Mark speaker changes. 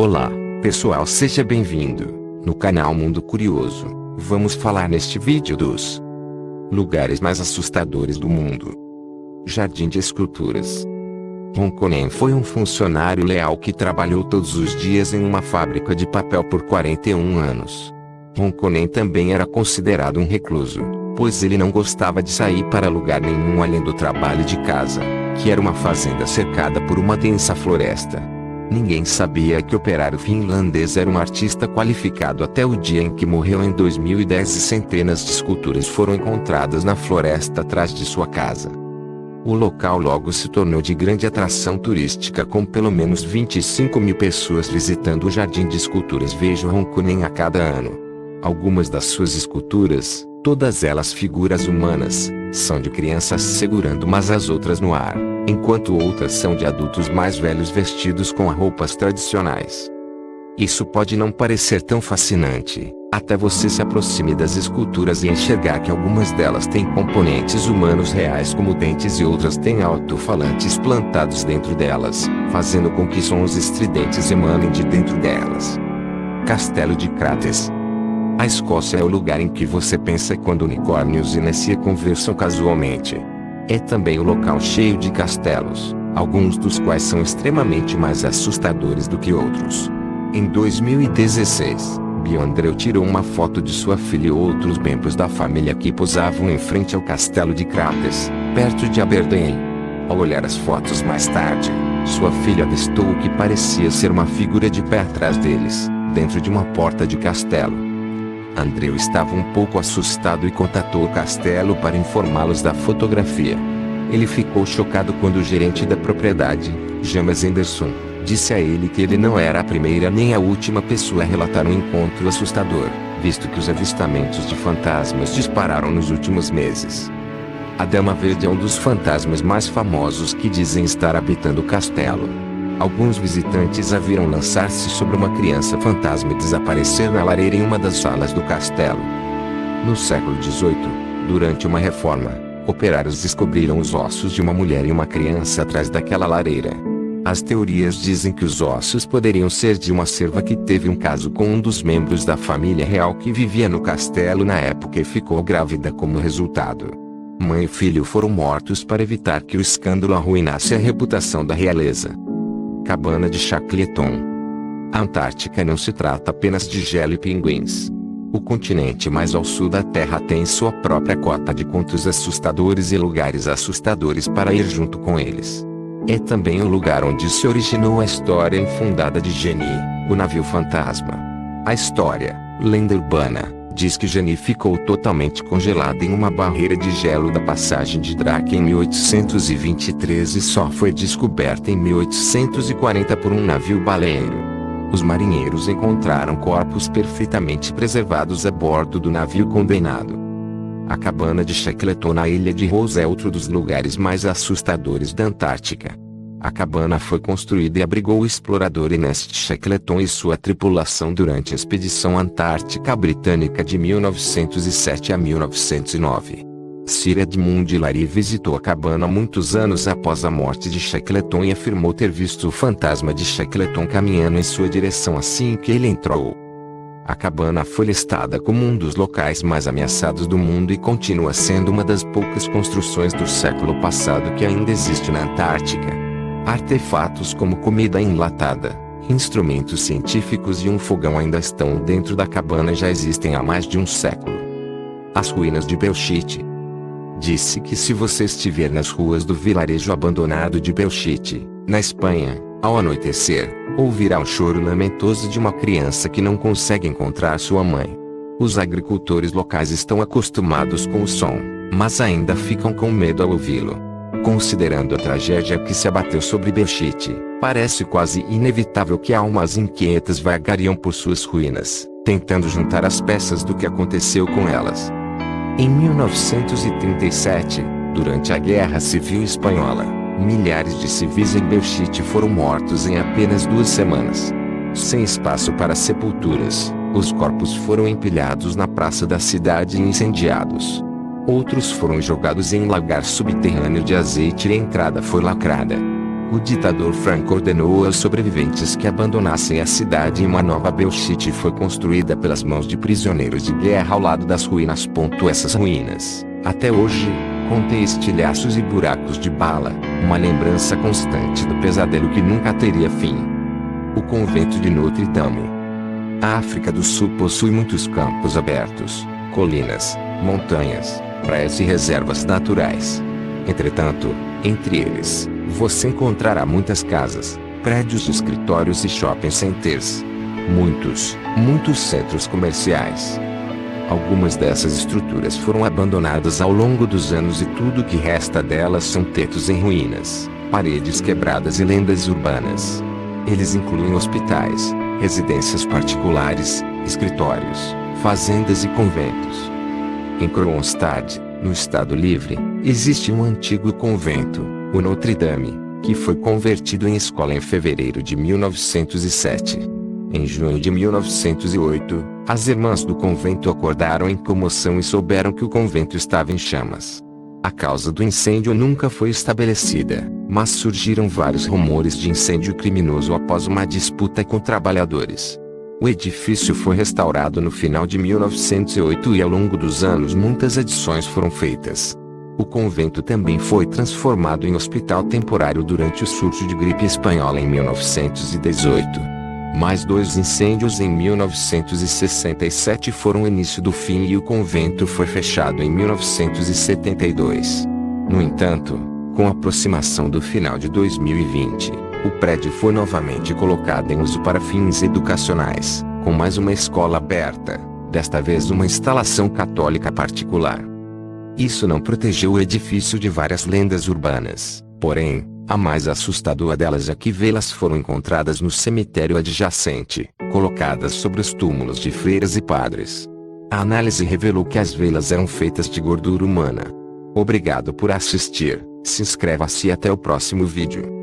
Speaker 1: Olá, pessoal, seja bem-vindo no canal Mundo Curioso. Vamos falar neste vídeo dos lugares mais assustadores do mundo. Jardim de Esculturas. Ronconen foi um funcionário leal que trabalhou todos os dias em uma fábrica de papel por 41 anos. Ronconen também era considerado um recluso, pois ele não gostava de sair para lugar nenhum além do trabalho de casa, que era uma fazenda cercada por uma densa floresta. Ninguém sabia que o operário finlandês era um artista qualificado até o dia em que morreu em 2010 e centenas de esculturas foram encontradas na floresta atrás de sua casa. O local logo se tornou de grande atração turística, com pelo menos 25 mil pessoas visitando o Jardim de Esculturas Vejo Ronconen a cada ano. Algumas das suas esculturas, todas elas figuras humanas, são de crianças segurando mas as outras no ar, enquanto outras são de adultos mais velhos vestidos com roupas tradicionais. Isso pode não parecer tão fascinante, até você se aproxime das esculturas e enxergar que algumas delas têm componentes humanos reais como dentes e outras têm alto-falantes plantados dentro delas, fazendo com que sons estridentes emanem de dentro delas. Castelo de Krates. A Escócia é o lugar em que você pensa quando unicórnios e Nessie conversam casualmente. É também o local cheio de castelos, alguns dos quais são extremamente mais assustadores do que outros. Em 2016, Bjørndreu tirou uma foto de sua filha e outros membros da família que posavam em frente ao castelo de Krates, perto de Aberdeen. Ao olhar as fotos mais tarde, sua filha avistou o que parecia ser uma figura de pé atrás deles, dentro de uma porta de castelo. Andreu estava um pouco assustado e contatou o castelo para informá-los da fotografia. Ele ficou chocado quando o gerente da propriedade, James Anderson, disse a ele que ele não era a primeira nem a última pessoa a relatar um encontro assustador, visto que os avistamentos de fantasmas dispararam nos últimos meses. A Dama Verde é um dos fantasmas mais famosos que dizem estar habitando o castelo. Alguns visitantes a viram lançar-se sobre uma criança fantasma e desaparecer na lareira em uma das salas do castelo. No século XVIII, durante uma reforma, operários descobriram os ossos de uma mulher e uma criança atrás daquela lareira. As teorias dizem que os ossos poderiam ser de uma serva que teve um caso com um dos membros da família real que vivia no castelo na época e ficou grávida como resultado. Mãe e filho foram mortos para evitar que o escândalo arruinasse a reputação da realeza. Cabana de Shackleton. A Antártica não se trata apenas de gelo e pinguins. O continente mais ao sul da Terra tem sua própria cota de contos assustadores e lugares assustadores para ir junto com eles. É também o lugar onde se originou a história infundada de Genie, o navio fantasma. A história, lenda urbana, diz que Genie ficou totalmente congelada em uma barreira de gelo da passagem de Drake em 1823 e só foi descoberta em 1840 por um navio baleeiro. Os marinheiros encontraram corpos perfeitamente preservados a bordo do navio condenado. A cabana de Shackleton na ilha de Ross é outro dos lugares mais assustadores da Antártica. A cabana foi construída e abrigou o explorador Ernest Shackleton e sua tripulação durante a expedição antártica britânica de 1907 a 1909. Sir Edmund Hillary visitou a cabana muitos anos após a morte de Shackleton e afirmou ter visto o fantasma de Shackleton caminhando em sua direção assim que ele entrou. A cabana foi listada como um dos locais mais ameaçados do mundo e continua sendo uma das poucas construções do século passado que ainda existe na Antártica. Artefatos como comida enlatada, instrumentos científicos e um fogão ainda estão dentro da cabana e já existem há mais de um século. As ruínas de Belchite. Disse que se você estiver nas ruas do vilarejo abandonado de Belchite, na Espanha, ao anoitecer, ouvirá o choro lamentoso de uma criança que não consegue encontrar sua mãe. Os agricultores locais estão acostumados com o som, mas ainda ficam com medo ao ouvi-lo. Considerando a tragédia que se abateu sobre Belchite, parece quase inevitável que almas inquietas vagariam por suas ruínas, tentando juntar as peças do que aconteceu com elas. Em 1937, durante a Guerra Civil Espanhola, milhares de civis em Belchite foram mortos em apenas 2 semanas. Sem espaço para sepulturas, os corpos foram empilhados na praça da cidade e incendiados. Outros foram jogados em um lagar subterrâneo de azeite e a entrada foi lacrada. O ditador Franco ordenou aos sobreviventes que abandonassem a cidade e uma nova Belchite foi construída pelas mãos de prisioneiros de guerra ao lado das ruínas. Essas ruínas, até hoje, contêm estilhaços e buracos de bala, uma lembrança constante do pesadelo que nunca teria fim. O convento de Notre Dame. A África do Sul possui muitos campos abertos, colinas, montanhas, praias e reservas naturais. Entretanto, entre eles, você encontrará muitas casas, prédios de escritórios e shopping centers. Muitos centros comerciais. Algumas dessas estruturas foram abandonadas ao longo dos anos e tudo que resta delas são tetos em ruínas, paredes quebradas e lendas urbanas. Eles incluem hospitais, residências particulares, escritórios, fazendas e conventos. Em Kronstadt, no Estado Livre, existe um antigo convento, o Notre Dame, que foi convertido em escola em fevereiro de 1907. Em junho de 1908, as irmãs do convento acordaram em comoção e souberam que o convento estava em chamas. A causa do incêndio nunca foi estabelecida, mas surgiram vários rumores de incêndio criminoso após uma disputa com trabalhadores. O edifício foi restaurado no final de 1908 e ao longo dos anos muitas adições foram feitas. O convento também foi transformado em hospital temporário durante o surto de gripe espanhola em 1918. Mais 2 incêndios em 1967 foram o início do fim e o convento foi fechado em 1972. No entanto, com a aproximação do final de 2020, o prédio foi novamente colocado em uso para fins educacionais, com mais uma escola aberta, desta vez uma instalação católica particular. Isso não protegeu o edifício de várias lendas urbanas, porém, a mais assustadora delas é que velas foram encontradas no cemitério adjacente, colocadas sobre os túmulos de freiras e padres. A análise revelou que as velas eram feitas de gordura humana. Obrigado por assistir, se inscreva-se e até o próximo vídeo.